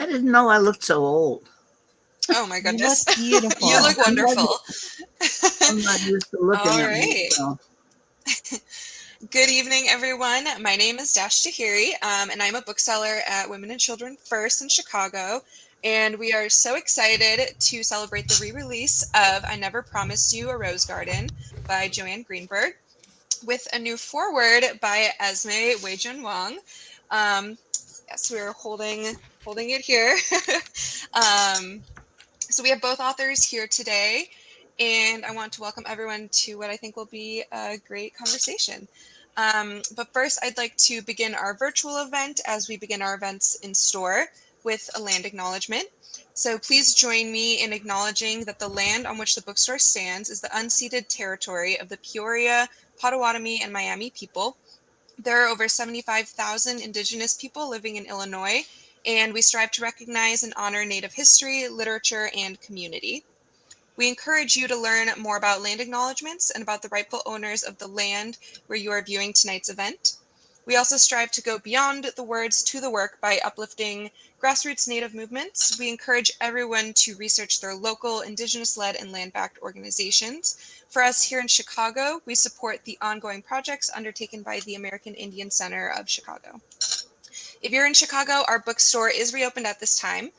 I didn't know I looked so old. Oh my You look goodness. beautiful. You look wonderful. I'm not used to looking All at right. myself. Good evening, everyone. My name is Dash Tahiri, and I'm a bookseller at Women and Children First in Chicago. And we are so excited to celebrate the re-release of I Never Promised You a Rose Garden by Joanne Greenberg with a new foreword by Esmé Weijun Wang. Yes, we're holding it here. So we have both authors here today, and I want to welcome everyone to what I think will be a great conversation. But first, I'd like to begin our virtual event as we begin our events in store with a land acknowledgement. So please join me in acknowledging that the land on which the bookstore stands is the unceded territory of the Peoria, Potawatomi, and Miami people. There are over 75,000 Indigenous people living in Illinois, and we strive to recognize and honor Native history, literature, and community. We encourage you to learn more about land acknowledgements and about the rightful owners of the land where you are viewing tonight's event. We also strive to go beyond the words to the work by uplifting grassroots Native movements. We encourage everyone to research their local Indigenous-led and land-backed organizations. For us here in Chicago, we support the ongoing projects undertaken by the American Indian Center of Chicago. If you're in Chicago, our bookstore is reopened at this time.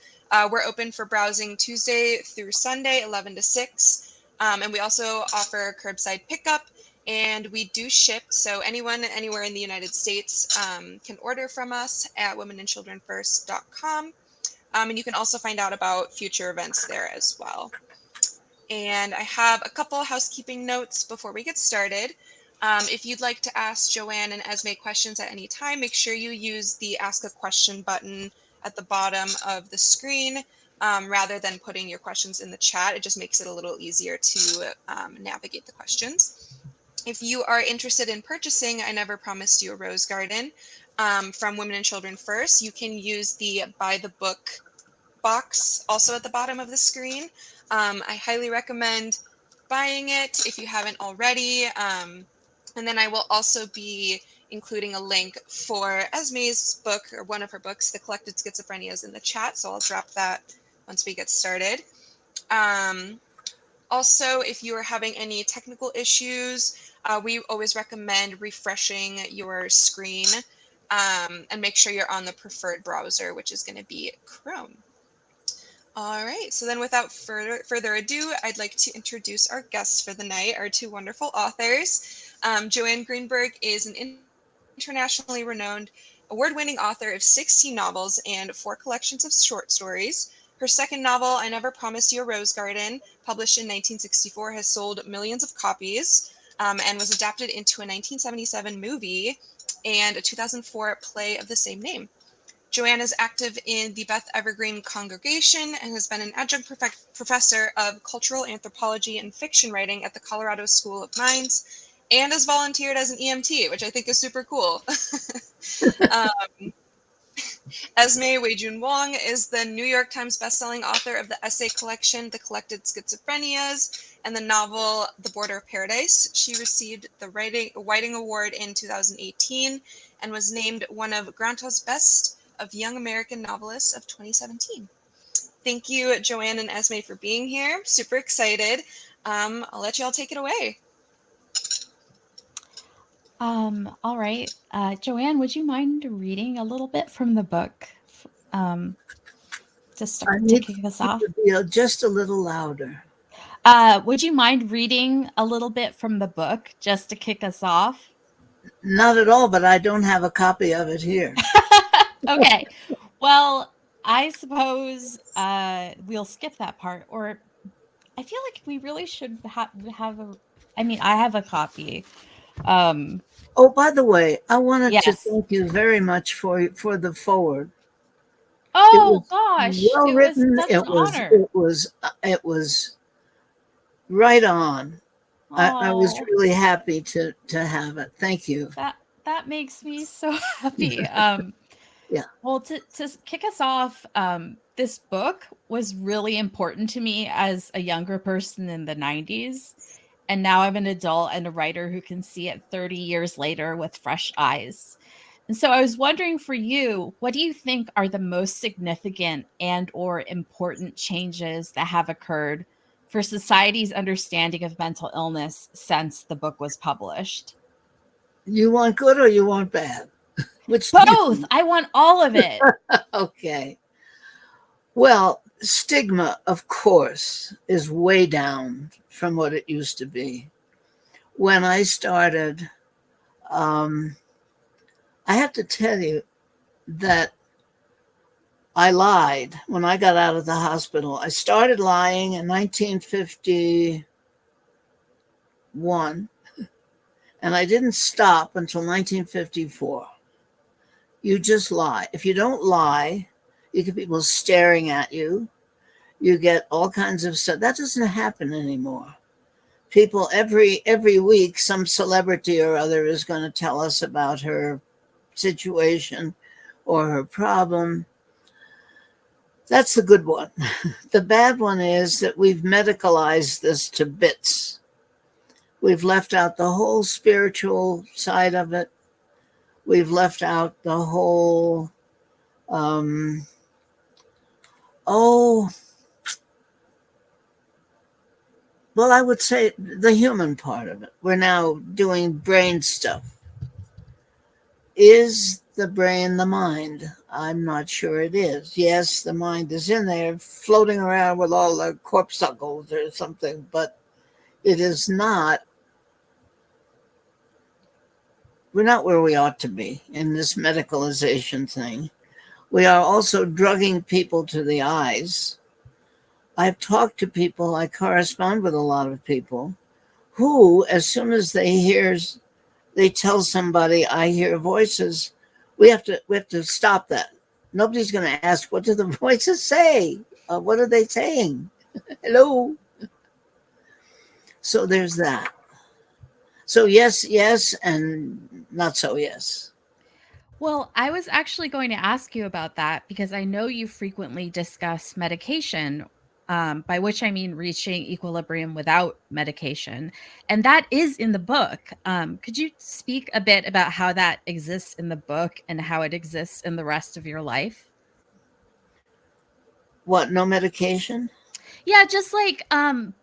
We're open for browsing Tuesday through Sunday, 11 to 6. And we also offer curbside pickup, and we do ship. So anyone anywhere in the United States can order from us at womenandchildrenfirst.com. And you can also find out about future events there as well. And I have a couple housekeeping notes before we get started. If you'd like to ask Joanne and Esmé questions at any time, make sure you use the Ask a Question button at the bottom of the screen rather than putting your questions in the chat. It just makes it a little easier to navigate the questions. If you are interested in purchasing I Never Promised You a Rose Garden from Women and Children First, you can use the Buy the Book box also at the bottom of the screen. I highly recommend buying it if you haven't already. And then I will also be including a link for Esmé's book, or one of her books, The Collected Schizophrenias, in the chat. So I'll drop that once we get started. Also, if you are having any technical issues, we always recommend refreshing your screen and make sure you're on the preferred browser, which is going to be Chrome. All right, so then without further ado, I'd like to introduce our guests for the night, our two wonderful authors. Joanne Greenberg is an internationally renowned award-winning author of 16 novels and 4 collections of short stories. Her second novel, I Never Promised You a Rose Garden, published in 1964, has sold millions of copies and was adapted into a 1977 movie and a 2004 play of the same name. Joanne is active in the Beth Evergreen Congregation and has been an adjunct professor of cultural anthropology and fiction writing at the Colorado School of Mines, and has volunteered as an EMT, which I think is super cool. Esmé Weijun Wang is the New York Times bestselling author of the essay collection The Collected Schizophrenias and the novel The Border of Paradise. She received the Whiting Award in 2018 and was named one of Granta's Best of Young American Novelists of 2017. Thank you, Joanne and Esmé, for being here. Super excited. I'll let you all take it away. All right. Joanne, would you mind reading a little bit from the book just to kick us off? To be just a little louder. Would you mind reading a little bit from the book just to kick us off? Not at all, but I don't have a copy of it here. Okay. Well, I suppose we'll skip that part, or I feel like we really should have a. I mean, I have a copy. Oh, by the way, I wanted Yes. to thank you very much for the foreword. Oh gosh, well written. Such an honor. It was right on. I was really happy to have it. Thank you. That makes me so happy. Yeah. Well, to kick us off, this book was really important to me as a younger person in the 90s. And now I'm an adult and a writer who can see it 30 years later with fresh eyes. And so I was wondering for you, what do you think are the most significant and or important changes that have occurred for society's understanding of mental illness since the book was published? You want good or you want bad? Which do you Both. I want all of it. Okay. Well, stigma, of course, is way down from what it used to be. When I started, I have to tell you that I lied when I got out of the hospital. I started lying in 1951, and I didn't stop until 1954. You just lie. If you don't lie, you get people staring at you. You get all kinds of stuff. That doesn't happen anymore. People every week, some celebrity or other is going to tell us about her situation or her problem. That's the good one. The bad one is that we've medicalized this to bits. We've left out the whole spiritual side of it. We've left out the whole, well, I would say the human part of it. We're now doing brain stuff. Is the brain the mind? I'm not sure it is. Yes, the mind is in there floating around with all the corpuscles or something, but it is not. We're not where we ought to be in this medicalization thing. We are also drugging people to the eyes. I've talked to people, I correspond with a lot of people who, as soon as they tell somebody, I hear voices, we have to stop that. Nobody's going to ask, what do the voices say? What are they saying? Hello. So there's that. So yes, and not so yes. Well, I was actually going to ask you about that because I know you frequently discuss medication, by which I mean reaching equilibrium without medication. And that is in the book. Could you speak a bit about how that exists in the book and how it exists in the rest of your life? What, no medication? Yeah, just like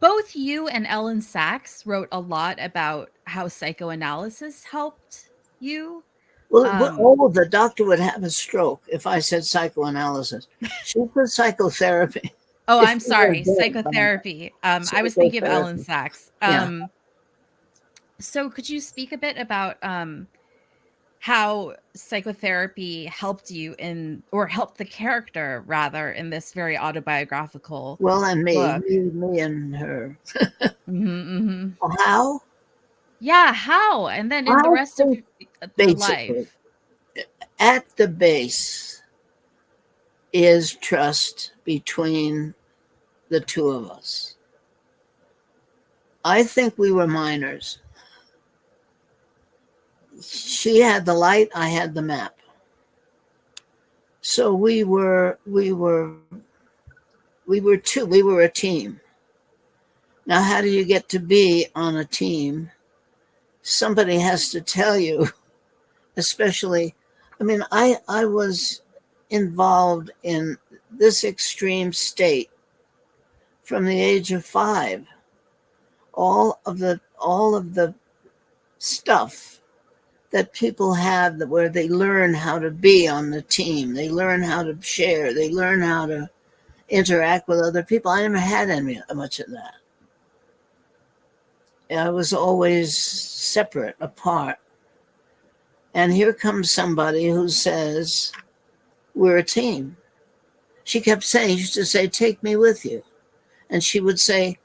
both you and Ellen Sachs wrote a lot about how psychoanalysis helped you. Well, the doctor would have a stroke if I said psychoanalysis. She said psychotherapy. Oh, If I'm we were sorry. dead by now. Psychotherapy. I was thinking of Ellen Psychotherapy. Sachs. Yeah. So could you speak a bit about how psychotherapy helped you in, or helped the character rather, in this very autobiographical Well, and book? me and her. Mm-hmm. How? Yeah, how? And then in the I rest of think the basically life. at the base is trust between the two of us. I think we were minors. She had the light, I had the map. So we were a team. Now, how do you get to be on a team? Somebody has to tell you, especially, I mean, I was involved in this extreme state from the age of 5. All of the stuff that people have where they learn how to be on the team, they learn how to share, they learn how to interact with other people. I never had much of that. I was always separate, apart. And here comes somebody who says, we're a team. She kept saying, she used to say, take me with you. And she would say,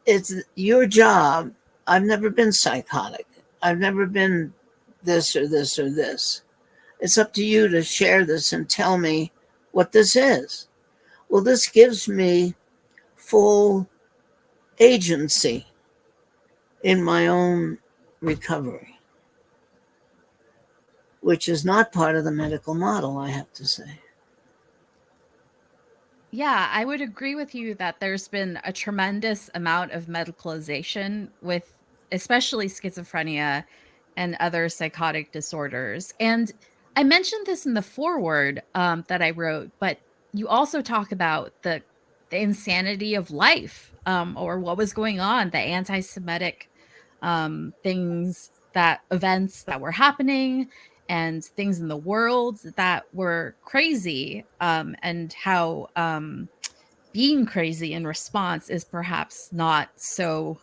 it's your job. I've never been psychotic. I've never been this or this or this. It's up to you to share this and tell me what this is. Well, this gives me full agency in my own recovery, which is not part of the medical model, I have to say. Yeah, I would agree with you that there's been a tremendous amount of medicalization with especially schizophrenia and other psychotic disorders. And I mentioned this in the foreword that I wrote, but you also talk about the insanity of life, or what was going on, the anti-Semitic events that were happening, and things in the world that were crazy, and how being crazy in response is perhaps not so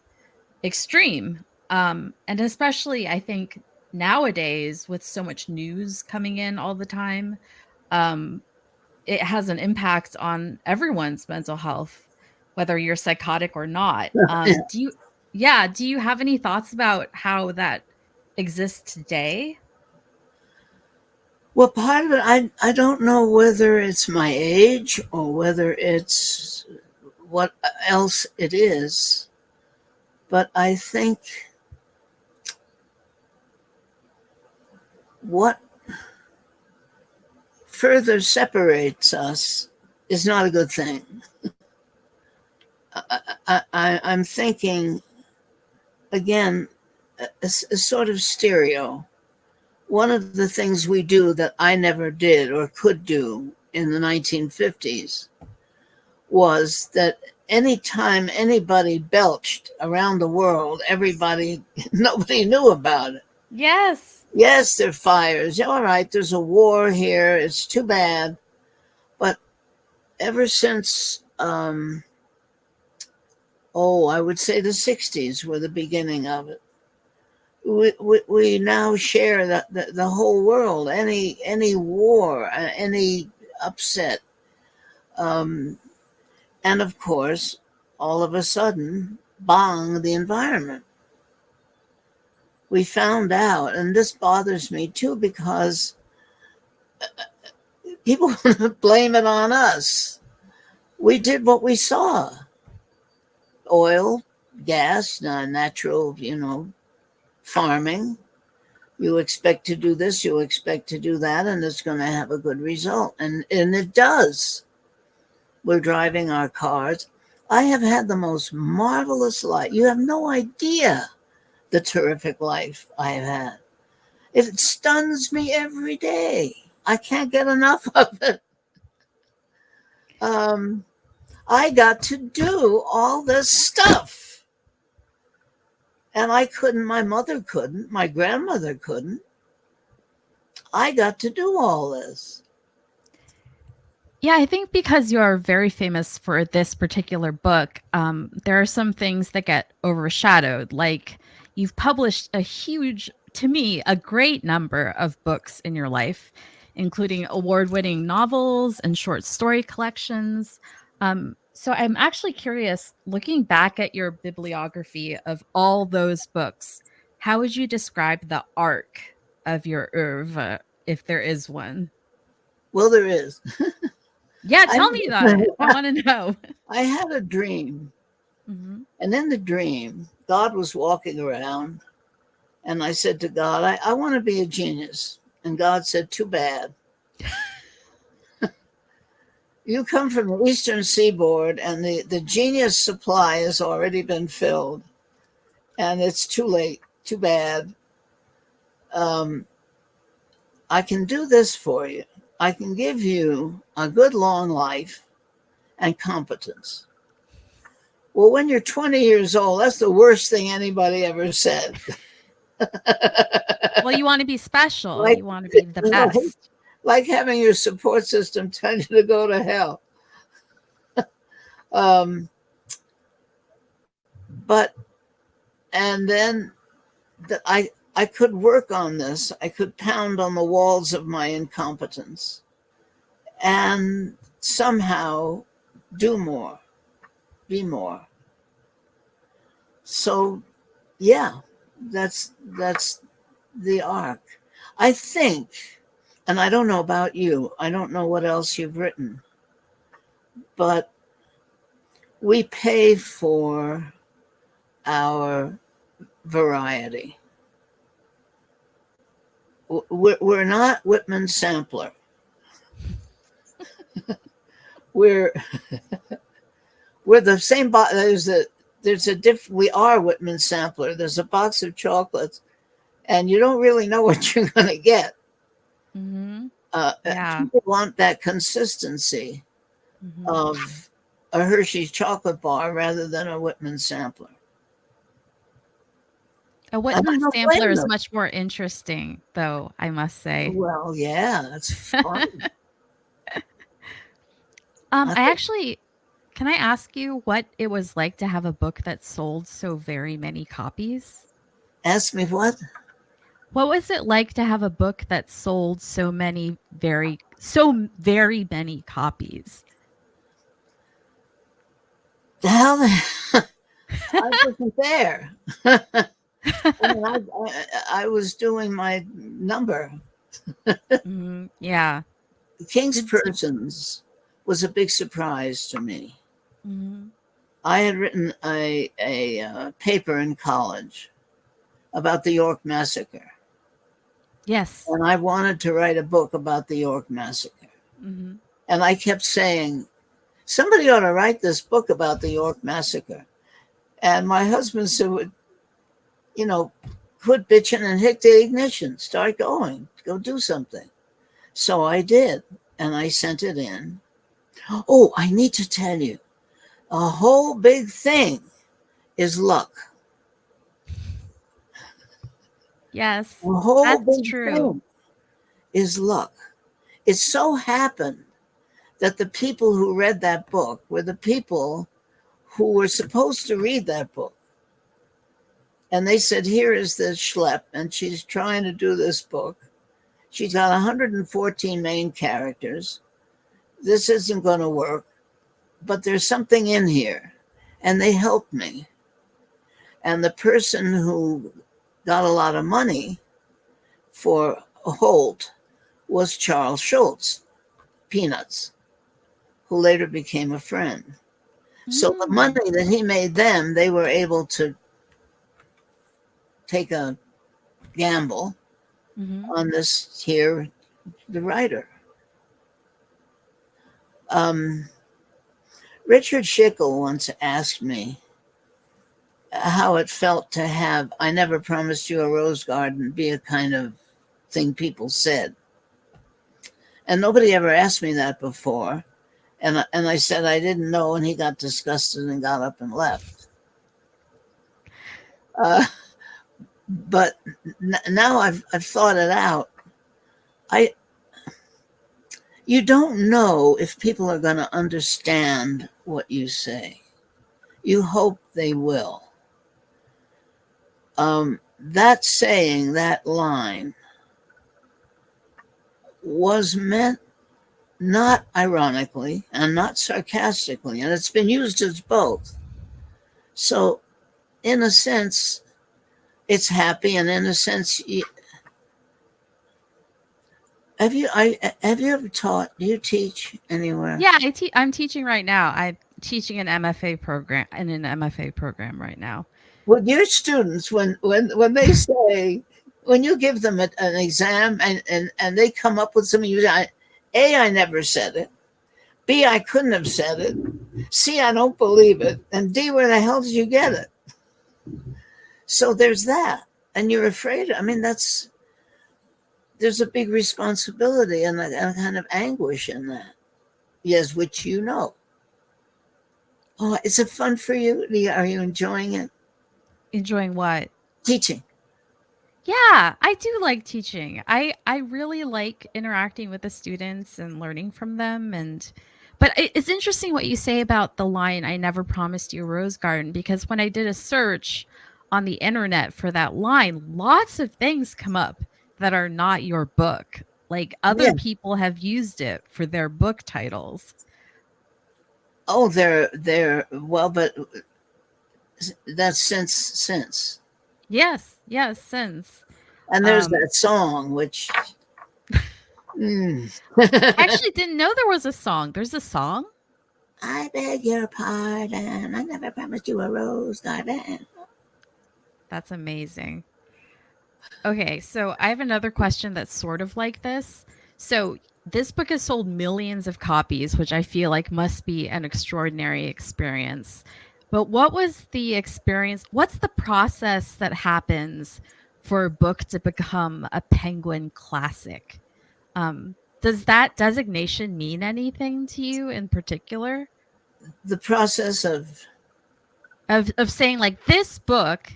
extreme. And especially, I think nowadays, with so much news coming in all the time, um, it has an impact on everyone's mental health, whether you're psychotic or not. Do you have any thoughts about how that exists today? Well, part of it, I don't know whether it's my age or whether it's what else it is, but I think what further separates us is not a good thing. I'm thinking, again, a sort of stereo. One of the things we do that I never did or could do in the 1950s was that anytime anybody belched around the world, nobody knew about it. Yes. Yes, there are fires. All right, there's a war here. It's too bad. But ever since, I would say the 60s were the beginning of it. We now share the whole world, any war, any upset. And of course, all of a sudden, bang, the environment. We found out, and this bothers me too, because people want to blame it on us. We did what we saw. Oil, gas, natural, farming. You expect to do this, you expect to do that, and it's going to have a good result. And it does. We're driving our cars. I have had the most marvelous life. You have no idea the terrific life I have had. It stuns me every day. I can't get enough of it. I got to do all this stuff. And I couldn't, my mother couldn't, my grandmother couldn't. I got to do all this. Yeah, I think because you're very famous for this particular book, there are some things that get overshadowed. Like, you've published to me, a great number of books in your life, including award-winning novels and short story collections. So I'm actually curious, looking back at your bibliography of all those books, how would you describe the arc of your oeuvre, if there is one? Well, there is. Yeah, tell me about it. I want to know. I had a dream. Mm-hmm. And in the dream, God was walking around. And I said to God, I want to be a genius. And God said, too bad. You come from the Eastern Seaboard, and the genius supply has already been filled. And it's too late. Too bad. I can do this for you. I can give you a good long life and competence. Well, when you're 20 years old, that's the worst thing anybody ever said. Well, you want to be special. You want to be the best. Like having your support system tell you to go to hell. And then I could work on this. I could pound on the walls of my incompetence and somehow do more, be more. So, yeah, that's the arc. I think, and I don't know about you, I don't know what else you've written, but we pay for our variety. We're not Whitman Sampler. we're the same. We are Whitman Sampler. There's a box of chocolates, and you don't really know what you're going to get. Mm-hmm. Yeah. People want that consistency Mm-hmm. of a Hershey's chocolate bar rather than a Whitman sampler. A And I Whitman don't sampler blame is them. much more interesting, though, I must say. Well, yeah, that's fun. I I think, actually, can I ask you what it was like to have a book that sold so very many copies? ask me what? What was it like to have a book that sold so very many copies? The hell, I wasn't there. I mean, I was doing my number. Yeah. King's Did you? Persons was a big surprise to me. Mhm. I had written a paper in college about the York Massacre, Yes. and I wanted to write a book about the York Massacre. Mhm. And I kept saying, somebody ought to write this book about the York Massacre. And my husband said, well, you know, quit bitching and hit the ignition, start going, go do something. So I did, and I sent it in. Oh, I need to tell you, a whole big thing is luck. Yes. A whole That's big true. thing is luck. It so happened that the people who read that book were the people who were supposed to read that book. And they said, here is this schlep, and she's trying to do this book. She's got 114 main characters. This isn't going to work, but there's something in here. And they helped me. And the person who got a lot of money for Holt was Charles Schultz, Peanuts, who later became a friend. So the Mm. money that he made them, they were able to take a gamble Mhm. on this here, the writer. Richard Schickel once asked me how it felt to have "I never promised you a rose garden" be a kind of thing people said. And nobody ever asked me that before. And I said I didn't know, and he got disgusted and got up and left. But now I've thought it out. I You don't know if people are going to understand what you say. You hope they will. That saying, that line, was meant not ironically and not sarcastically, and it's been used as both. So, in a sense, it's happy, and in a sense, have you ever taught? Do you teach anywhere? Yeah, I'm teaching right now. I'm teaching an MFA program in an MFA program right now. With your students, when they say, when you give them an exam and they come up with something, I never said it. B, I couldn't have said it. C, I don't believe it. And D, where the hell did you get it? So there's that. And you're afraid. I mean, there's a big responsibility and a kind of anguish in that. Yes, which you know. Oh, is it fun for you? Are you enjoying it? Enjoying what? Teaching. Yeah, I do like teaching. I really like interacting with the students and learning from them. But it's interesting what you say about the line, "I never promised you a rose garden," because when I did a search on the internet for that line, lots of things come up that are not your book. Like other Yeah. people have used it for their book titles. Oh, they're well, but that's since. Yes, yes, since. And there's Um that song, which I actually didn't know there was a song. There's a song? I beg your pardon. I never promised you a rose garden. That's amazing. Okay, so I have another question that's sort of like this. So, this book has sold millions of copies, which I feel like must be an extraordinary experience. But what was the experience? What's the process that happens for a book to become a Penguin classic. Does that designation mean anything to you in particular? The process of Saying like this book,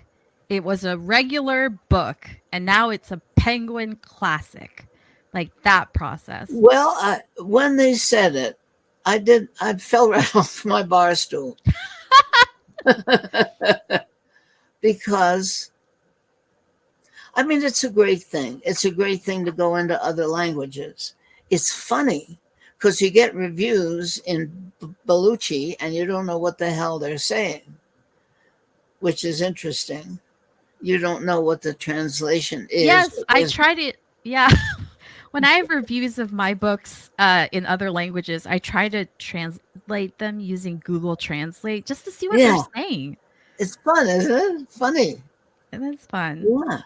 it was a regular book and now it's a Penguin classic. Like that process. well, when they said it, I fell right off my bar stool because I mean it's a great thing. It's a great thing to go into other languages. It's funny because you get reviews in Baluchi and you don't know what the hell they're saying, which is interesting. You don't know what the translation is. Yes, I tried it. Yeah. When I have reviews of my books in other languages, I try to translate them using Google Translate just to see what they're saying. It's fun, isn't it? Funny. And it's fun. Yeah.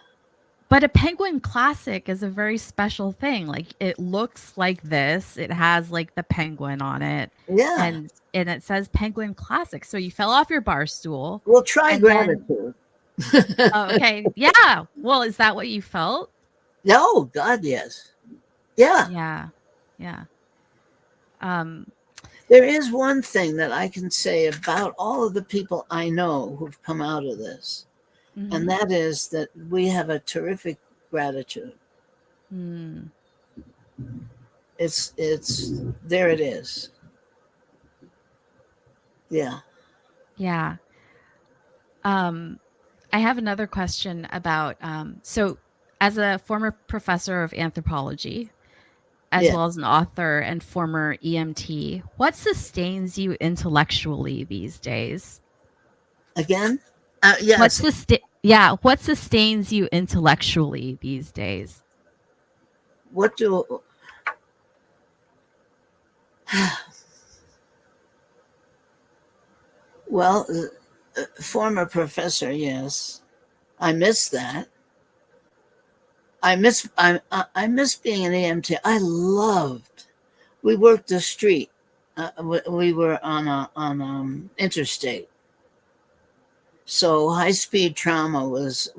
But a Penguin classic is a very special thing. Like it looks like this. It has like the penguin on it. Yeah. And it says Penguin classic. So you fell off your bar stool. Well, try gratitude. Oh, okay. Yeah. Well, is that what you felt? No, God, yes. Yeah. Yeah. Yeah. There is one thing that I can say about all of the people I know who've come out of this, and that is that we have a terrific gratitude. It's there it is. Yeah. Yeah. I have another question about so as a former professor of anthropology, as well as an author and former EMT, what sustains you intellectually these days? Again? Yes. What sustains you intellectually these days? What do well, former professor, yes. I miss that. I miss being an EMT. I loved. We worked the street. We were on interstate. So high speed trauma was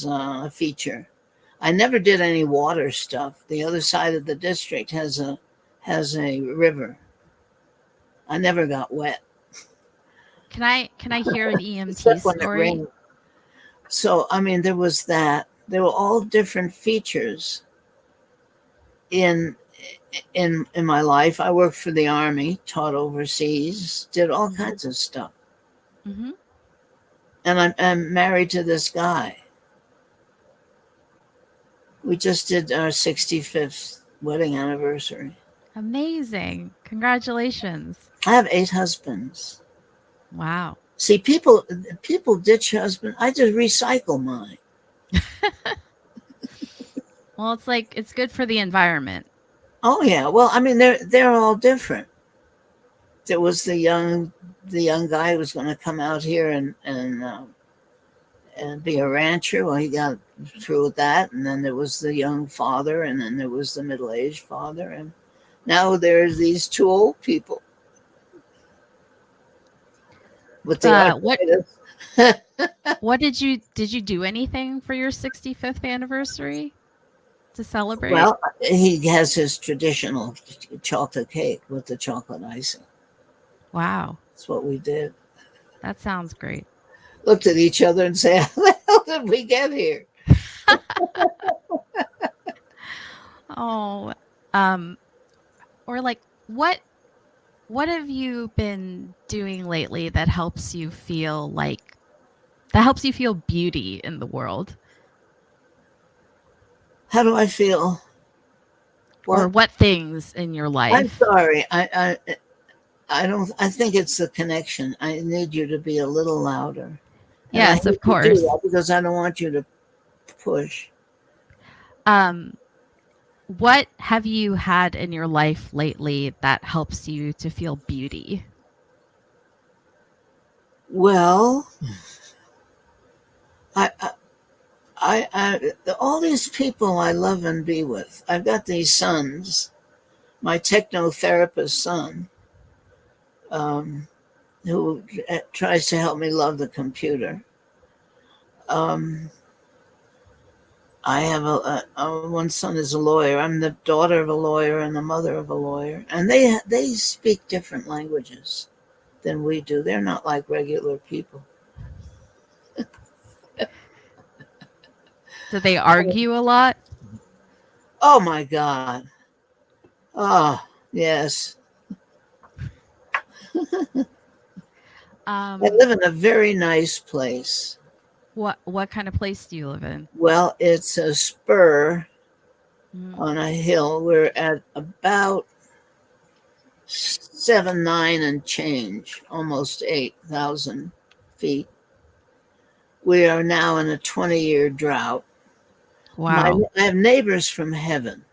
a feature. I never did any water stuff. The other side of the district has a river. I never got wet. Can I hear an EMT story? So I mean, there was that. There were all different features in my life. I worked for the Army, taught overseas, did all kinds of stuff. And I'm married to this guy. We just did our 65th wedding anniversary. Amazing. Congratulations. I have 8 husbands. Wow. See, people ditch husbands. I just recycle mine. Well, it's good for the environment. Oh yeah. Well, I mean, they're all different. There was the young guy who was going to come out here and be a rancher. Well, he got through with that, and then there was the young father, and then there was the middle-aged father, and now there's these 2 old people with the arthritis. What did you do anything for your 65th anniversary to celebrate? Well, he has his traditional chocolate cake with the chocolate icing. Wow. That's what we did. That sounds great. Looked at each other and say, how the hell did we get here? Oh, or like what have you been doing lately that helps you feel beauty in the world? How do I feel? Or what things in your life? I'm sorry. I think it's the connection. I need you to be a little louder. Yes, of course. Because I don't want you to push. What have you had in your life lately that helps you to feel beauty? Well, I all these people I love and be with. I've got these sons. My technotherapist son, who tries to help me love the computer. I have one son is a lawyer. I'm the daughter of a lawyer and the mother of a lawyer, and they speak different languages than we do. They're not like regular people. Do they argue a lot? Oh my God! Oh yes, I Um, live in a very nice place. what kind of place do you live in? Well, it's a spur Mm, on a hill. We're at about 7, 9 and change, almost 8,000 feet. We are now in a 20-year drought. wow. I have neighbors from heaven.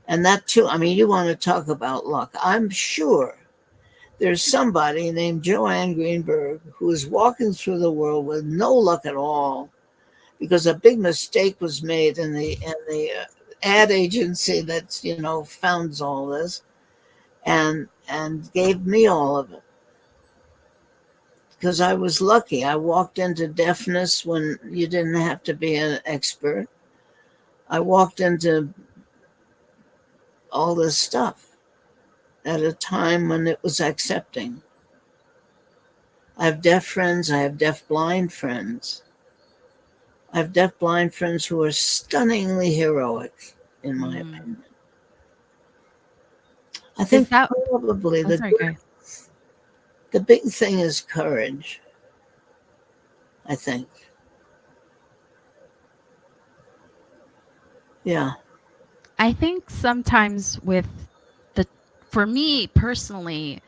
And that too, I mean, you want to talk about luck. I'm sure there's somebody named Joanne Greenberg who is walking through the world with no luck at all because a big mistake was made in the ad agency that's, founds all this and gave me all of it. Because I was lucky. I walked into deafness when you didn't have to be an expert. I walked into all this stuff at a time when it was accepting. I have deaf friends. I have deaf blind friends. I have deaf blind friends who are stunningly heroic, in my Mm. opinion. I Is think that probably oh, sorry, go. the big thing is courage. I think, yeah. I think sometimes for me personally,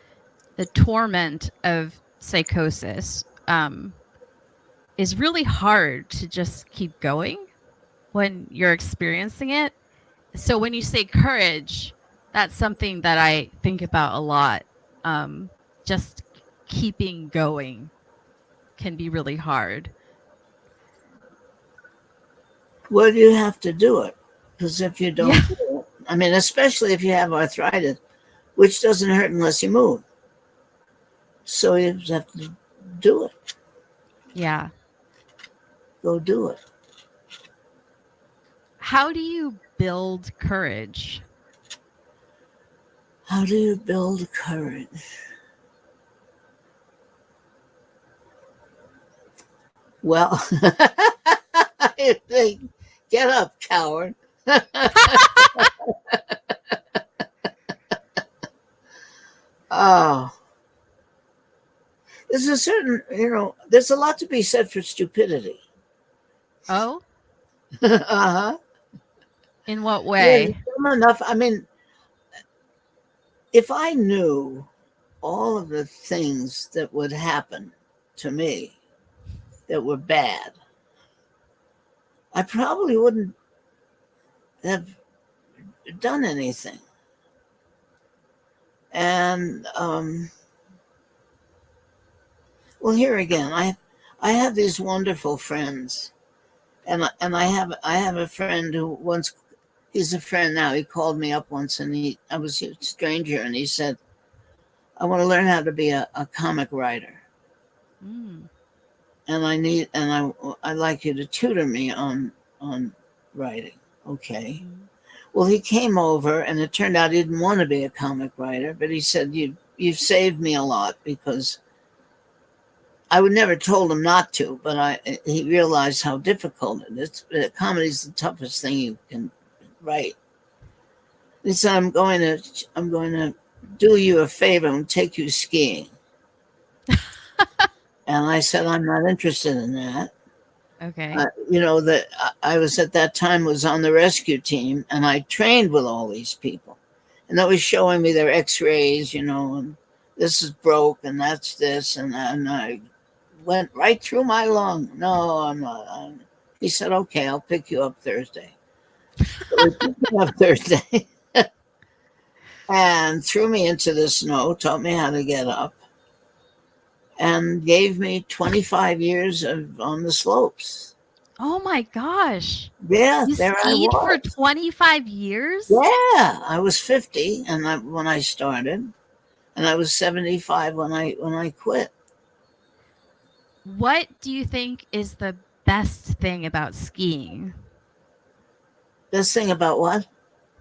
the torment of psychosis is really hard to just keep going when you're experiencing it. So when you say courage, that's something that I think about a lot. Just keeping going can be really hard. Well, you have to do it because if you Yeah. don't do it, I mean, especially if you have arthritis, which doesn't hurt unless you move. So you just have to do it. Yeah. Go do it. How do you build courage? How do you build courage? Well, I think, get up, coward. Oh, there's a certain, there's a lot to be said for stupidity. Oh, Uh-huh. in what There's way? enough. I mean, if I knew all of the things that would happen to me that were bad, I probably wouldn't have done anything. And well, here again, I have these wonderful friends, and I have a friend who once he's a friend now. He called me up once, and I was a stranger, and he said, "I want to learn how to be a comic writer, Mm. and I like you to tutor me on writing." Okay. Mm. Well, he came over, and it turned out he didn't want to be a comic writer, but he said, You've saved me a lot because I would never told him not to, but he realized how difficult it is. Comedy is the toughest thing you can write. He said, I'm going to do you a favor and take you skiing. And I said, I'm not interested in that. Okay. That I was at that time was on the rescue team, and I trained with all these people, and that was showing me their X-rays, and this is broke, and that's this, and I went right through my lung. No, I'm not. He said, "Okay, I'll pick you up Thursday." So he picked me up Thursday and threw me into the snow, taught me how to get up, and gave me 25 years of on the slopes. Oh my gosh. Yeah, You there I skied for was. 25 years? Yeah, I was 50 when I started, and I was 75 when I quit. What do you think is the best thing about skiing? Best thing about what?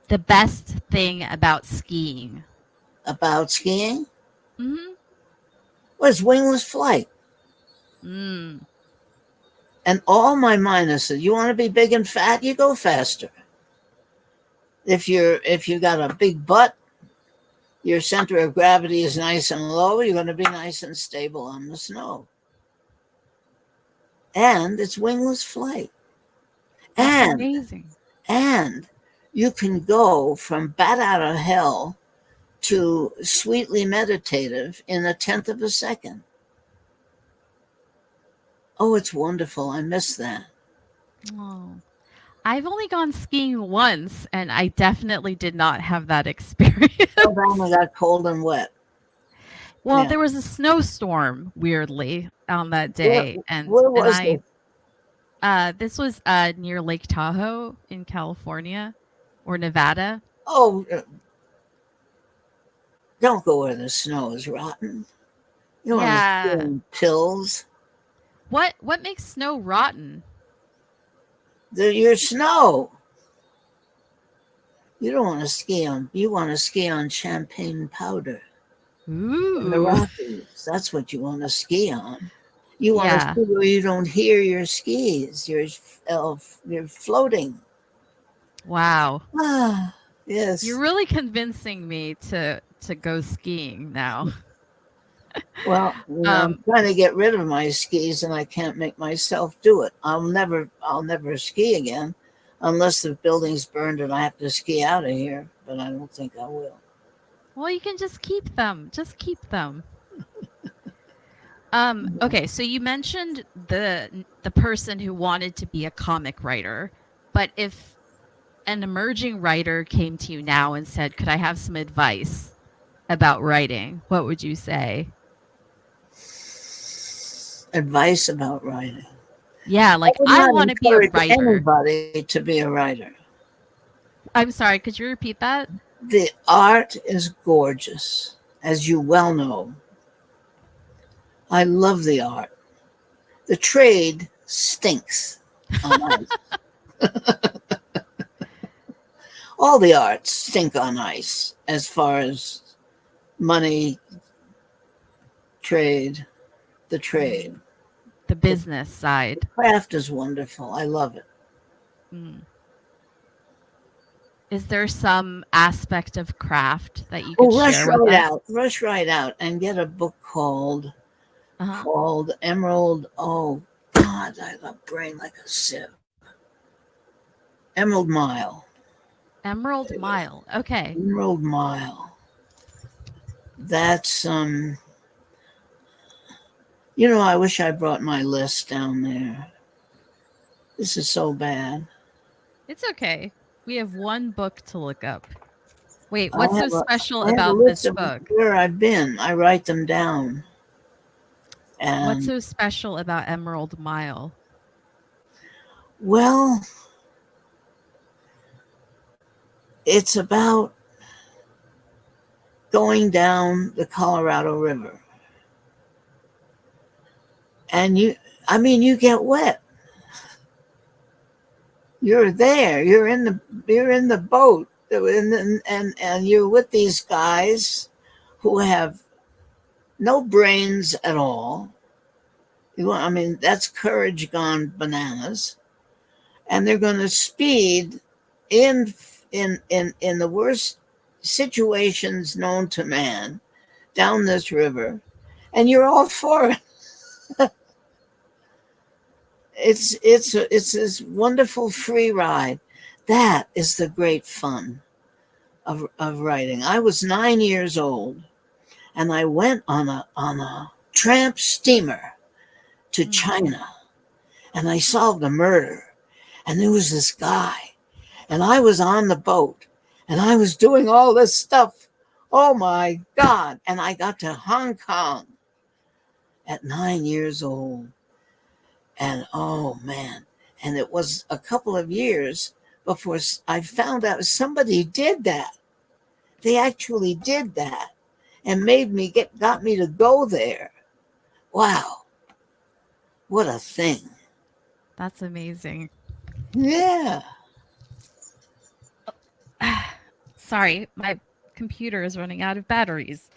The best thing about skiing. About skiing? Mm-hmm. Well, it's wingless flight. Mm. And all my minuses. You want to be big and fat, you go faster. If you got a big butt, your center of gravity is nice and low, you're going to be nice and stable on the snow. And it's wingless flight. That's amazing. And you can go from bat out of hell to sweetly meditative in a tenth of a second. Oh, it's wonderful. I miss that. Oh. I've only gone skiing once, and I definitely did not have that experience. Oh, then it got cold and wet. Well, Yeah. there was a snowstorm, weirdly, on that Where, day, and where was I it? this was near Lake Tahoe in California or Nevada. Oh, don't go where the snow is rotten. You don't want to Yeah. steal pills. What makes snow rotten? Your snow. You don't want to ski on. You want to ski on champagne powder in the Ooh. Rockies. That's what you want to ski on. You want to Yeah. ski where you don't hear your skis. You're floating. Wow. Ah, yes. You're really convincing me to go skiing now. Well, I'm trying to get rid of my skis, and I can't make myself do it. I'll never ski again, unless the building's burned and I have to ski out of here. But I don't think I will. Well, you can just keep them. Just keep them. Okay, so you mentioned the person who wanted to be a comic writer, but if an emerging writer came to you now and said, "Could I have some advice about writing?" What would you say? Advice about writing. Yeah, like I want to be a writer. Anybody to be a writer. I'm sorry, could you repeat that? The art is gorgeous, as you well know. I love the art. The trade stinks on ice. All the arts stink on ice as far as money, trade, the trade. The business side. The craft is wonderful. I love it. Mm. Is there some aspect of craft that you could share with us? Rush right out and get a book called Emerald. Oh God, I have a brain like a sieve. Emerald Mile. Emerald Mile. Okay. Emerald Mile. That's I wish I brought my list down there. This is so bad. It's okay. We have one book to look up. Wait, what's so special about this book? Where I've been, I write them down. And what's so special about Emerald Mile? Well, it's about going down the Colorado River. And you get wet. You're there. You're in the boat, and you're with these guys who have no brains at all. That's courage gone bananas, and they're going to speed in the worst situations known to man down this river, and you're all for it. It's this wonderful free ride. That is the great fun of writing. I was 9 years old, and I went on a tramp steamer to China, and I solved a murder. And there was this guy, and I was on the boat, and I was doing all this stuff. Oh my God! And I got to Hong Kong at 9 years old. And oh man, and it was a couple of years before I found out somebody did that. They actually did that and got me to go there. Wow. What a thing. That's amazing. Yeah. Sorry, my computer is running out of batteries.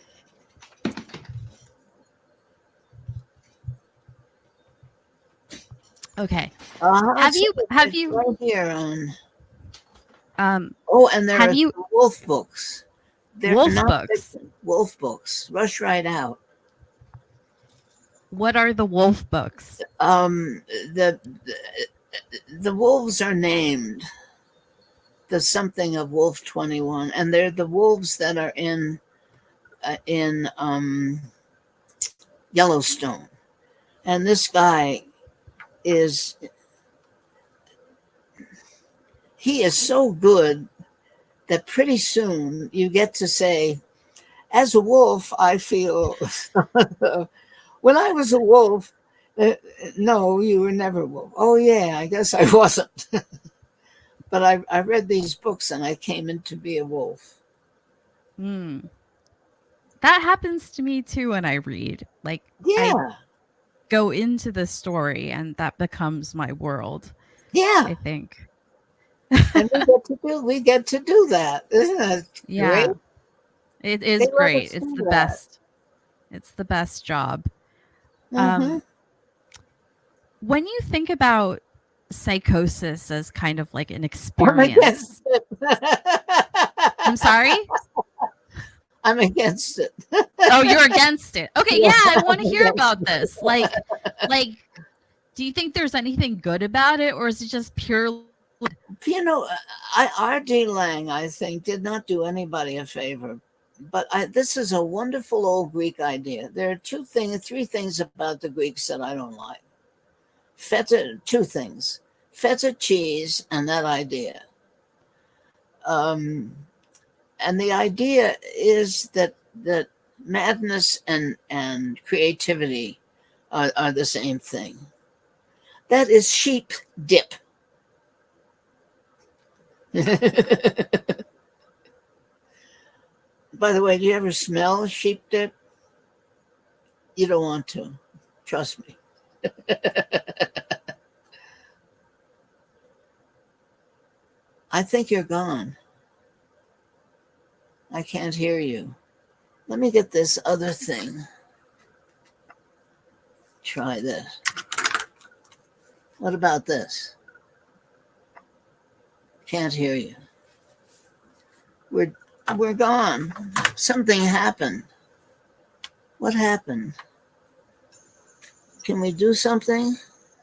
Okay. Have you right here on? And there are wolf books. They're wolf not books? fiction. Wolf books. Rush right out. What are the wolf books? The wolves are named. The something of Wolf 21, and they're the wolves that are in Yellowstone. And this guy is so good that pretty soon you get to say, as a wolf, I feel when I was a wolf, no, you were never a wolf. Oh yeah, I guess I wasn't. But I read these books and I came in to be a wolf. That happens to me too when I read. Like, yeah. I go into the story and that becomes my world. Yeah. I think. And we get to do that. Isn't it great? It is great. It's the best. It's the best job. Mm-hmm. When you think about psychosis as kind of like an experience. I'm sorry? I'm against it. Oh, you're against it. Okay, yeah, I want to hear about this. Like, do you think there's anything good about it, or is it just purely? R.D. Lang, I think, did not do anybody a favor. But this is a wonderful old Greek idea. There are three things about the Greeks that I don't like. Two things: feta cheese and that idea. And the idea is that madness and creativity are the same thing. That is sheep dip. By the way, do you ever smell sheep dip? You don't want to. Trust me. I think you're gone. I can't hear you. Let me get this other thing. Try this. What about this? Can't hear you. We're gone. Something happened. What happened? Can we do something?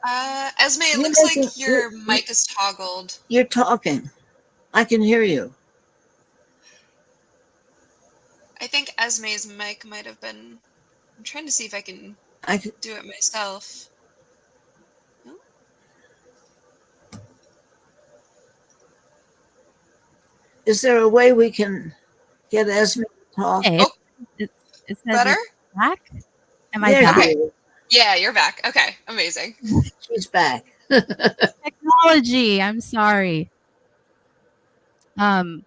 Esmé, it looks like your mic is toggled. You're talking. I can hear you. I think Esmé's mic might have been. I'm trying to see if I can do it myself. No? Is there a way we can get Esmé to talk? Hey, it better? Back? Am I back? Okay. Yeah, you're back. Okay, amazing. She's back. Technology. I'm sorry. So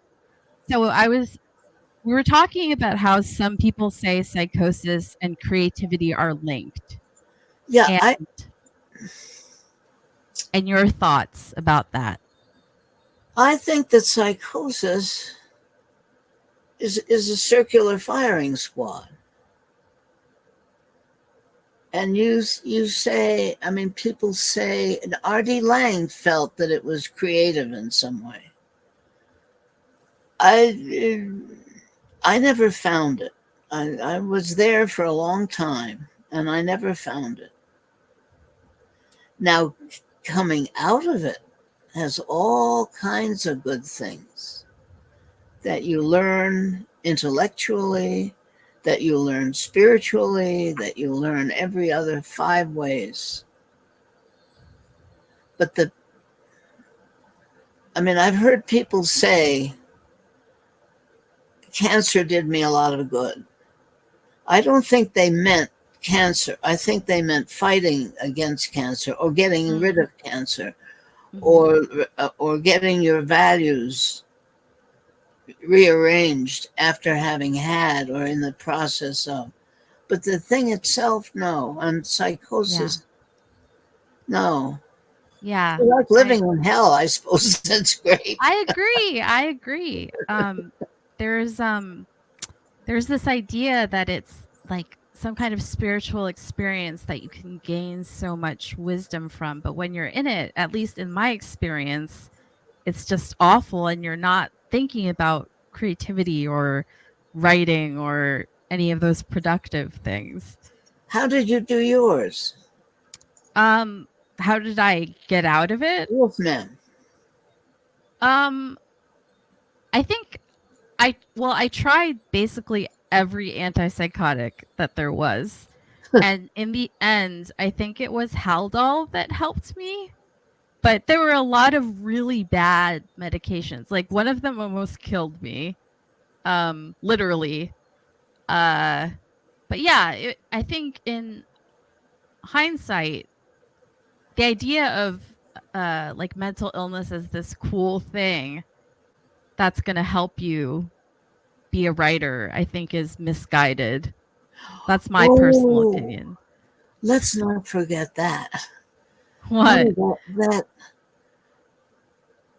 we were talking about how some people say psychosis and creativity are linked. Yeah. And your thoughts about that? I think that psychosis is a circular firing squad. And you say, people say, R.D. Lang felt that it was creative in some way. I never found it. I was there for a long time, and I never found it. Now, coming out of it has all kinds of good things that you learn intellectually, that you learn spiritually, that you learn every other 5 ways. But I've heard people say, cancer did me a lot of good. I don't think they meant cancer. I think they meant fighting against cancer or getting rid of cancer, or getting your values rearranged after having had or in the process of. But the thing itself, no. And psychosis, no. Yeah. It's like living in hell, I suppose. That's great. I agree. there's this idea that it's like some kind of spiritual experience that you can gain so much wisdom from, but when you're in it, at least in my experience, it's just awful and you're not thinking about creativity or writing or any of those productive things. How did you do yours? How did I get out of it? Wolfman. I think I tried basically every antipsychotic that there was. And in the end, I think it was Haldol that helped me. But there were a lot of really bad medications. Like one of them almost killed me. Literally. But yeah, I think in hindsight, the idea of like mental illness as this cool thing that's going to help you be a writer, I think is misguided. That's my personal opinion. Let's not forget that. What? That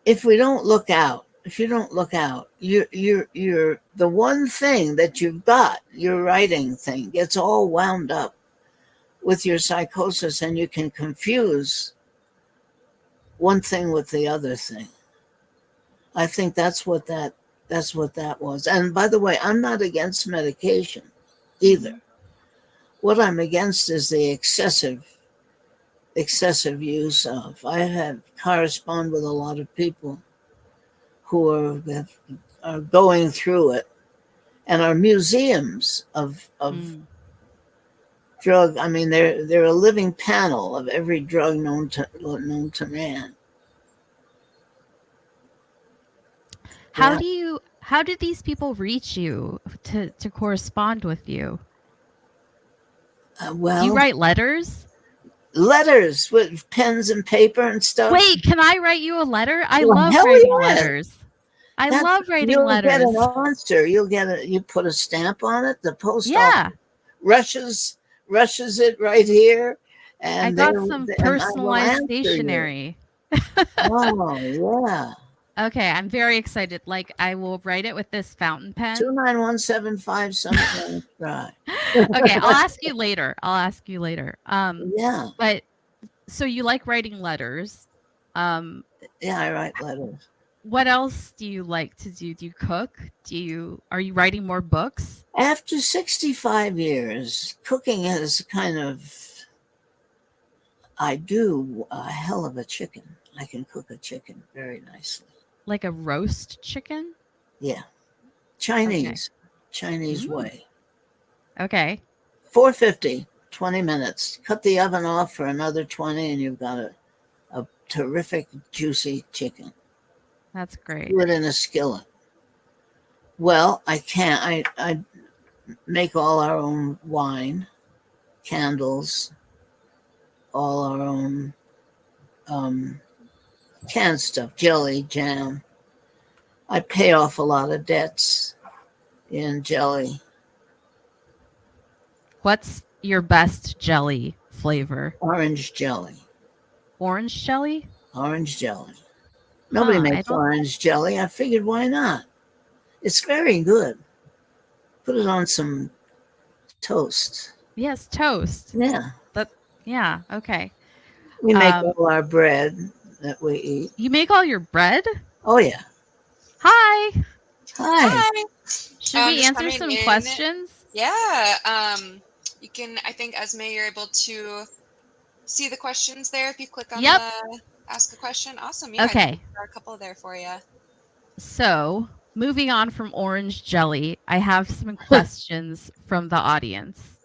if we don't look out, if you don't look out, you're the one thing that you've got, your writing thing, gets all wound up with your psychosis, and you can confuse one thing with the other thing. I think that's what that was. And by the way, I'm not against medication either. What I'm against is the excessive use of. I have corresponded with a lot of people who are going through it, and are museums of drug. I mean, they're a living panel of every drug known to man. How do these people reach you to correspond with you? Well, do you write letters? Letters with pens and paper and stuff. Wait, can I write you a letter? I love writing letters. I love writing letters. You'll get an answer. You put a stamp on it. The post office rushes it right here. And I got some personalized stationery. Oh, yeah. Okay, I'm very excited. Like, I will write it with this fountain pen. 29175 something. Right. Okay, I'll ask you later. Yeah. But so you like writing letters? Yeah, I write letters. What else do you like to do? Do you cook? Are you writing more books? After 65 years, cooking is kind of, I do a hell of a chicken. I can cook a chicken very nicely. Like a roast chicken? Yeah. Chinese way. Okay. 450, 20 minutes. Cut the oven off for another 20 and you've got a terrific, juicy chicken. That's great. Do it in a skillet. Well, I make all our own wine, candles, all our own canned stuff, jelly, jam. I pay off a lot of debts in jelly. What's your best jelly flavor? Orange jelly. Orange jelly? Orange jelly. Nobody makes orange jelly. I figured, why not? It's very good. Put it on some toast. Yes, toast. Yeah. Yeah, okay. We make all our bread that we eat. You make all your bread? Oh, yeah. Hi. Should we answer some questions? Yeah. You can, I think, Esmé, you're able to see the questions there if you click on the ask a question. Awesome. Yeah, okay. There are a couple there for you. So, moving on from orange jelly, I have some questions from the audience.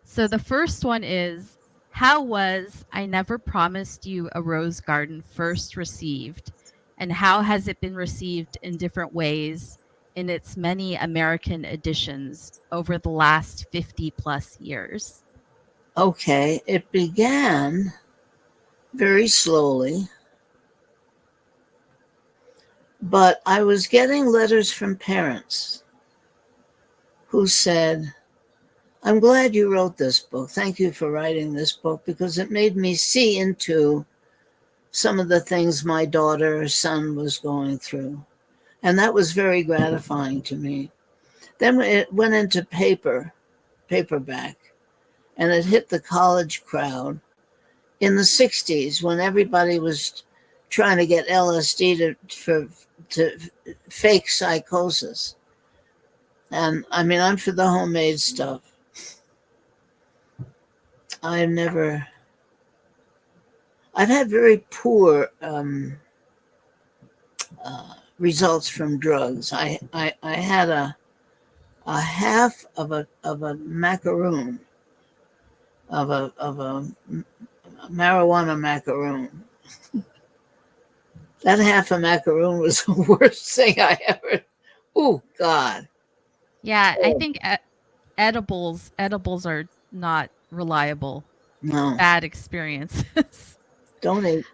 So the first one is, how was I Never Promised You a Rose Garden first received? And how has it been received in different ways in its many American editions over the last 50 plus years? Okay, it began very slowly, but I was getting letters from parents who said, I'm glad you wrote this book. Thank you for writing this book, because it made me see into some of the things my daughter or son was going through. And that was very gratifying to me. Then it went into paperback, and it hit the college crowd in the 60s when everybody was trying to get LSD to fake psychosis. And I mean, I'm for the homemade stuff. I've had very poor results from drugs. I had a half of a macaroon, of a marijuana macaroon. That half a macaroon was the worst thing I ever. Oh God. Yeah, I think edibles are not reliable. No. Bad experiences. Don't eat.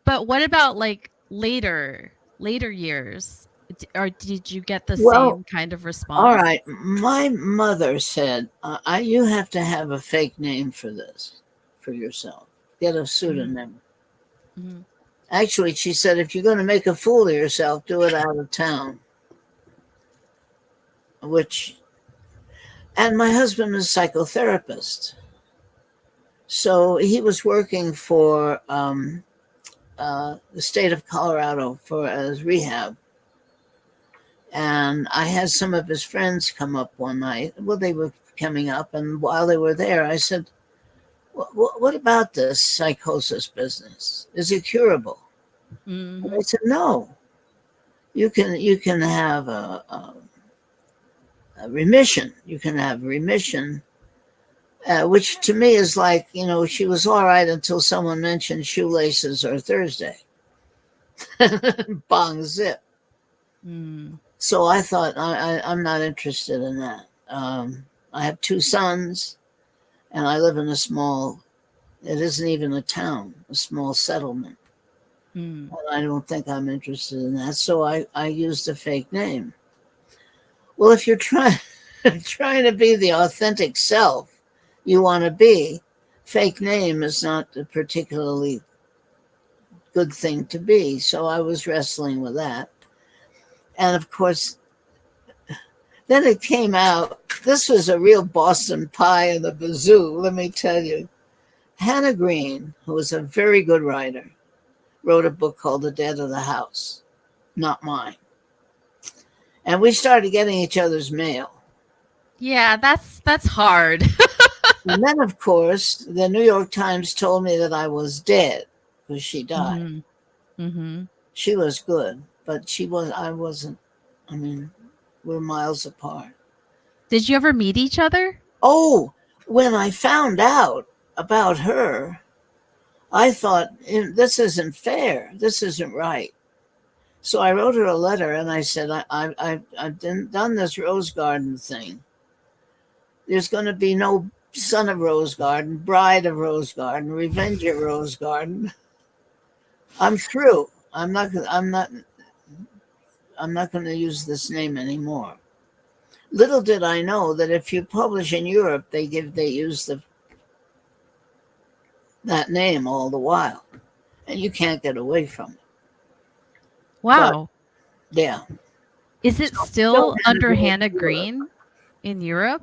But what about like later years? Or did you get the Well, same kind of response? all right. My mother said, you have to have a fake name for this, for yourself. Get a pseudonym. Mm-hmm. Actually, she said, if you're going to make a fool of yourself, do it out of town. And my husband is a psychotherapist. So he was working for the state of Colorado as rehab. And I had some of his friends come up one night. Well, they were coming up. And while they were there, I said, what about this psychosis business? Is it curable? Mm-hmm. And they said, no. You can have a remission. You can have remission, which to me is like, she was all right until someone mentioned shoelaces or Thursday. Bong zip. Mm. So I thought, I'm not interested in that. I have 2 sons, and I live in it isn't even a town, a small settlement. Mm. And I don't think I'm interested in that. So I used a fake name. Well, if you're trying to be the authentic self you want to be, fake name is not a particularly good thing to be. So I was wrestling with that. And of course, then it came out. This was a real Boston pie in the bazoo, let me tell you. Hannah Green, who was a very good writer, wrote a book called The Dead of the House, not mine. And we started getting each other's mail. Yeah, that's hard. And then, of course, the New York Times told me that I was dead because she died. Mm-hmm. Mm-hmm. She was good, but I wasn't. I mean, we're miles apart. Did you ever meet each other? Oh, when I found out about her, I thought, this isn't fair. This isn't right. So I wrote her a letter and I said, I've done this Rose Garden thing. There's going to be no Son of Rose Garden, Bride of Rose Garden, Revenge of Rose Garden. I'm through. I'm not going to use this name anymore. Little did I know that if you publish in Europe, they use that name all the while, and you can't get away from it. Wow. But, yeah. Is it still under Hannah Green in Europe?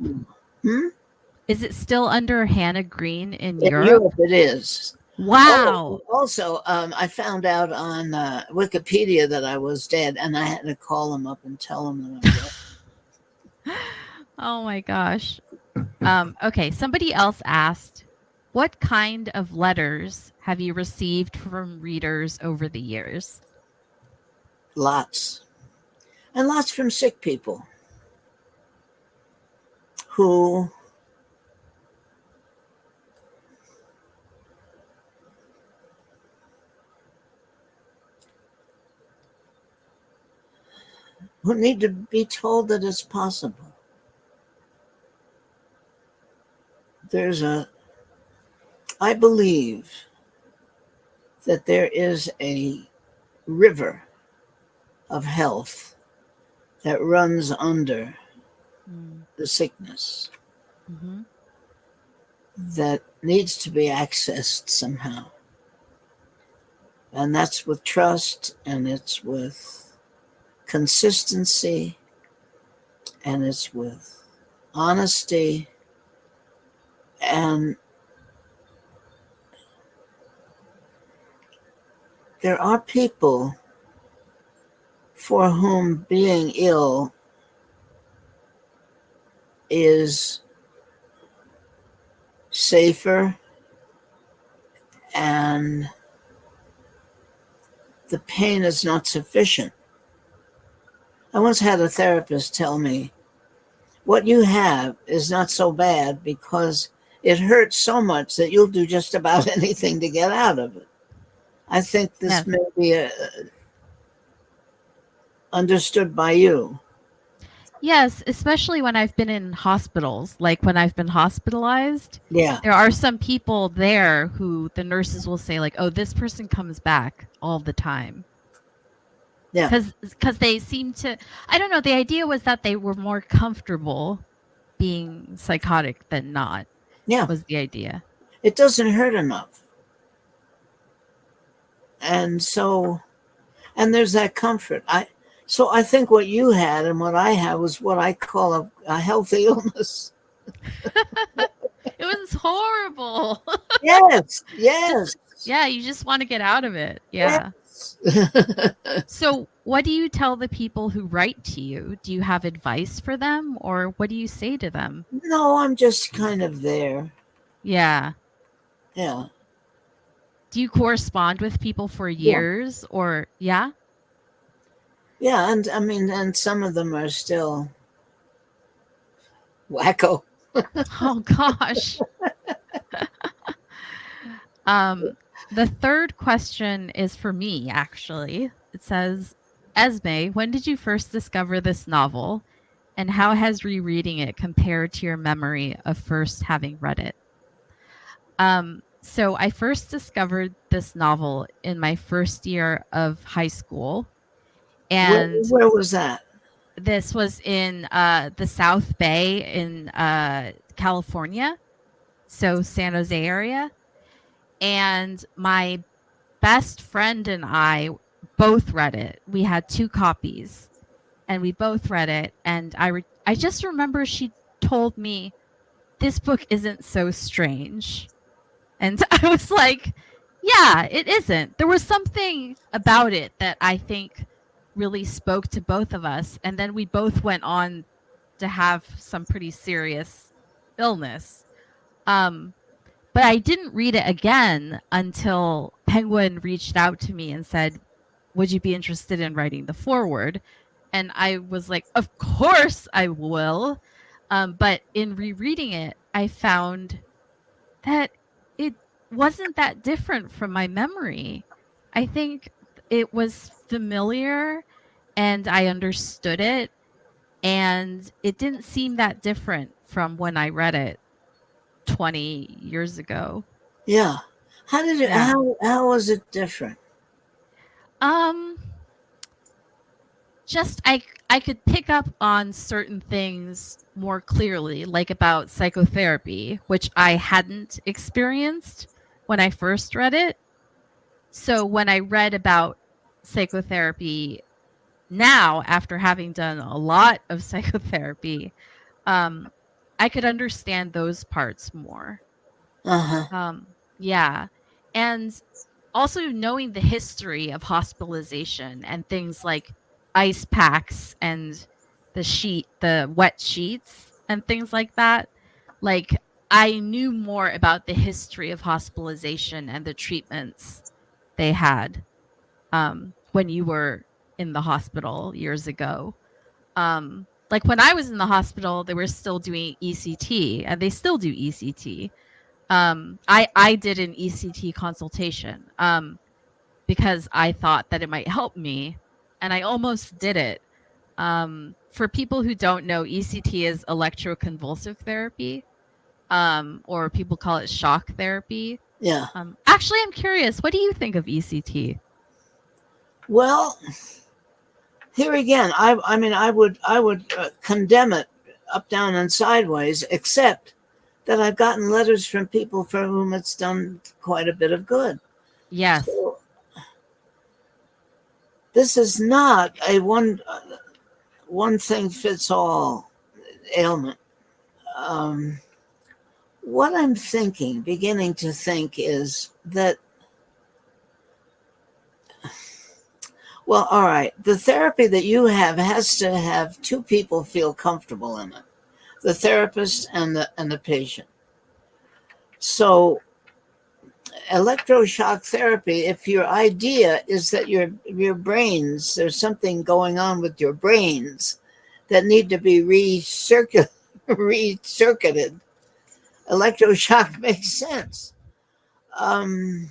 Is it still under Hannah Green in Europe? In Europe, it is. Wow. Also, I found out on Wikipedia that I was dead, and I had to call them up and tell them that I'm dead. Oh my gosh. Okay, somebody else asked, what kind of letters have you received from readers over the years? Lots. And lots from sick people who need to be told that it's possible. I believe that there is a river of health that runs under the sickness that needs to be accessed somehow. And that's with trust, and it's with consistency, and it's with honesty. And there are people for whom being ill is safer, and the pain is not sufficient. I once had a therapist tell me, what you have is not so bad because it hurts so much that you'll do just about anything to get out of it. I think this Yes. may be understood by you. Yes, especially when I've been in hospitals, like when I've been hospitalized, Yeah, there are some people there who the nurses will say like, "Oh, this person comes back all the time." yeah, Because they seem to, I don't know, the idea was that they were more comfortable being psychotic than not, yeah. was the idea. It doesn't hurt enough. And so, and there's that comfort. So I think what you had and what I had was what I call a healthy illness. It was horrible. Yes, yes, Yeah, you just want to get out of it. Yeah. yes. So, what do you tell the people who write to you? Do you have advice for them, or what do you say to them? No, I'm just kind of there. Yeah. Yeah, Do you correspond with people for yeah, years, or yeah? yeah. And I mean, and some of them are still wacko. Oh gosh. The third question is for me, actually. It says, Esmé, when did you first discover this novel, and how has rereading it compared to your memory of first having read it? So I first discovered this novel in my first year of high school, and Where was that? this was in the South Bay in California, so San Jose area. And my best friend and I both read it. We had 2 copies, and we both read it. And I just remember she told me, this book isn't so strange. And I was like, yeah, it isn't. There was something about it that I think really spoke to both of us. And then we both went on to have some pretty serious illness. But I didn't read it again until Penguin reached out to me and said, would you be interested in writing the foreword? And I was like, of course I will. But in rereading it, I found that it wasn't that different from my memory. I think it was familiar and I understood it, and it didn't seem that different from when I read it 20 years ago. Yeah. How did it? Yeah. How was it different? Just I could pick up on certain things more clearly, like about psychotherapy, which I hadn't experienced when I first read it. So when I read about psychotherapy now, after having done a lot of psychotherapy, I could understand those parts more. Uh-huh. Yeah. And also knowing the history of hospitalization and things like ice packs and the wet sheets and things like that. Like, I knew more about the history of hospitalization and the treatments they had when you were in the hospital years ago. Like when I was in the hospital, they were still doing ECT, and they still do ECT. I did an ECT consultation because I thought that it might help me, and I almost did it. For people who don't know, ECT is electroconvulsive therapy, or people call it shock therapy. Yeah. Actually, I'm curious, what do you think of ECT? Well, here again, I mean, I would condemn it up, down, and sideways, except that I've gotten letters from people for whom it's done quite a bit of good. Yes. So this is not a one thing fits all ailment. What I'm beginning to think, is that, well, all right, the therapy that you have has to have two people feel comfortable in it, the therapist and the patient. So electroshock therapy, if your idea is that your brains, there's something going on with your brains that need to be recircuited, electroshock makes sense. I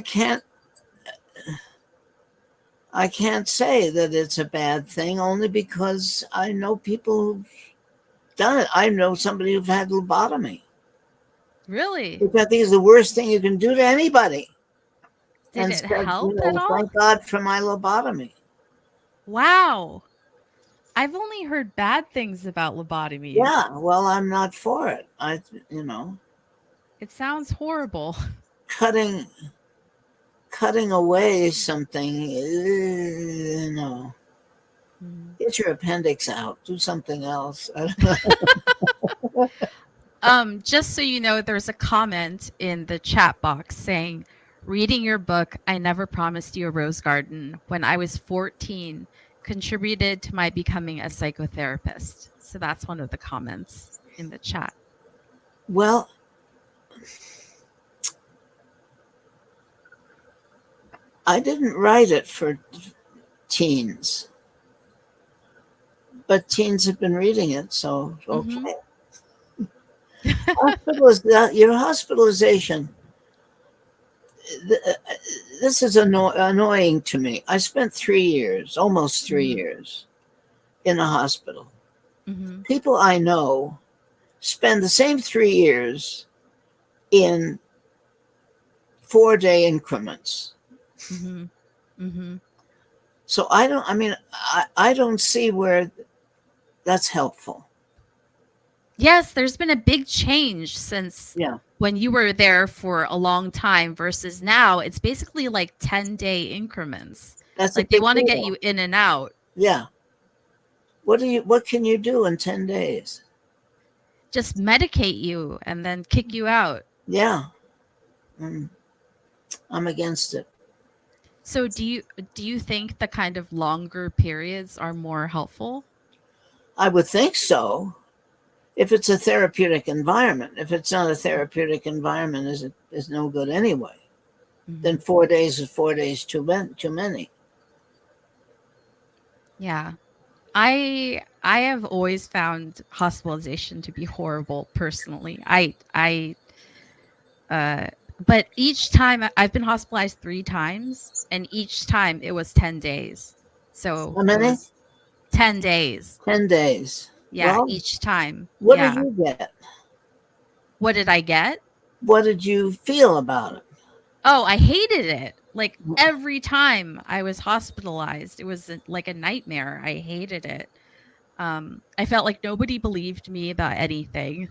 can't say that it's a bad thing, only because I know people who've done it. I know somebody who've had lobotomy. Really? Which I think is the worst thing you can do to anybody. Did And it said, help at all? thank God for my lobotomy. Wow. I've only heard bad things about lobotomies. Yeah, well, I'm not for it. It sounds horrible. Cutting away something, get your appendix out, do something else. Just so you know, there's a comment in the chat box saying, reading your book, I Never Promised You a Rose Garden, when I was 14, contributed to my becoming a psychotherapist. So that's one of the comments in the chat. Well, I didn't write it for teens, but teens have been reading it, so okay. Your hospitalization, this is annoying to me. I spent 3 years, almost 3 years, in a hospital. People I know spend the same 3 years in 4-day increments. So I don't see where that's helpful. Yes, there's been a big change since when you were there for a long time versus now. It's basically like 10-day increments. That's like they want to get you in and out. Yeah. What can you do in 10 days? Just medicate you and then kick you out. Yeah. I'm against it. So do you think the kind of longer periods are more helpful? I would think so. If it's a therapeutic environment. If it's not a therapeutic environment, is no good anyway. Then 4 days is 4 days too many. Yeah. I have always found hospitalization to be horrible personally. But each time I've been hospitalized 3 times, and each time it was 10 days. So how many? It was 10 days. 10 days. Yeah, well, each time. What did you get? What did I get? What did you feel about it? Oh, I hated it. Like every time I was hospitalized, it was like a nightmare. I hated it. I felt like nobody believed me about anything.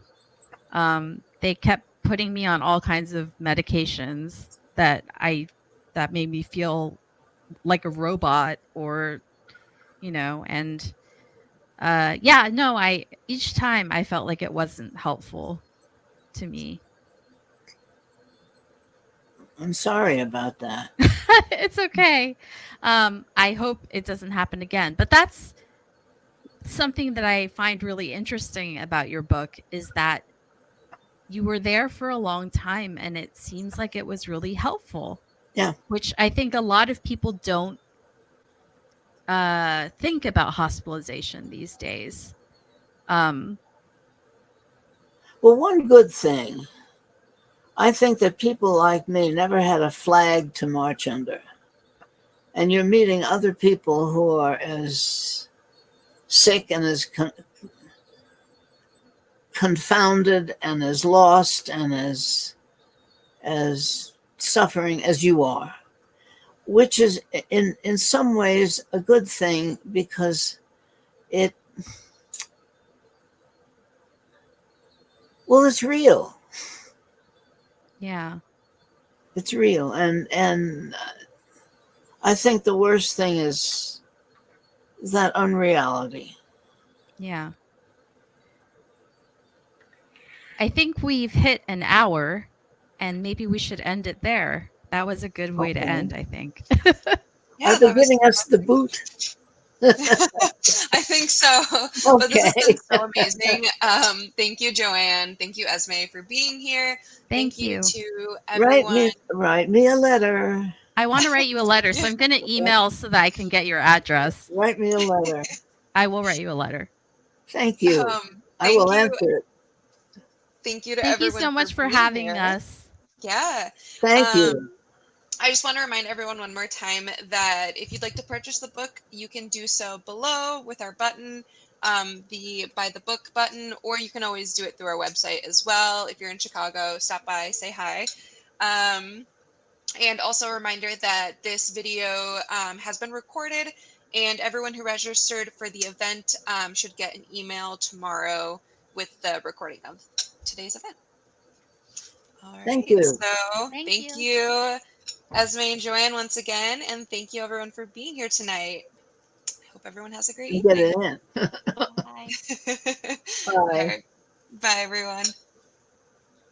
They kept putting me on all kinds of medications that made me feel like a robot, or and each time I felt like it wasn't helpful to me. I'm sorry about that. It's okay. I hope it doesn't happen again. But that's something that I find really interesting about your book, is that you were there for a long time and it seems like it was really helpful. Yeah. Which I think a lot of people don't think about hospitalization these days. Well, one good thing, I think that people like me never had a flag to march under. And you're meeting other people who are as sick and as confounded and as lost and as suffering as you are, which is in some ways a good thing, because it's real. Yeah. It's real. And I think the worst thing is that unreality. Yeah. I think we've hit an hour, and maybe we should end it there. That was a good way to Okay. end, I think. Yeah, Are they that was giving us the boot? I think so. But this has Okay. been so amazing. Thank you, Joanne. Thank you, Esmé, for being here. Thank You you. to Write everyone. me a letter. I want to write you a letter, so I'm going to email so that I can get your address. Write me a letter. I will write you a letter. Thank you. I Thank will you. answer it. Thank you to Thank you everyone so much for being having here. us. Yeah. Thank you. I just want to remind everyone one more time that if you'd like to purchase the book, you can do so below with our button, the buy the book button, or you can always do it through our website as well. If you're in Chicago, stop by, say hi. And also a reminder that this video has been recorded, and everyone who registered for the event should get an email tomorrow with the recording of today's event. All right. Thank you. So Thank you, Esmé and Joanne, once again, and thank you everyone for being here tonight. I hope everyone has a great Get evening. it in. Bye. All Bye. right. Bye, everyone.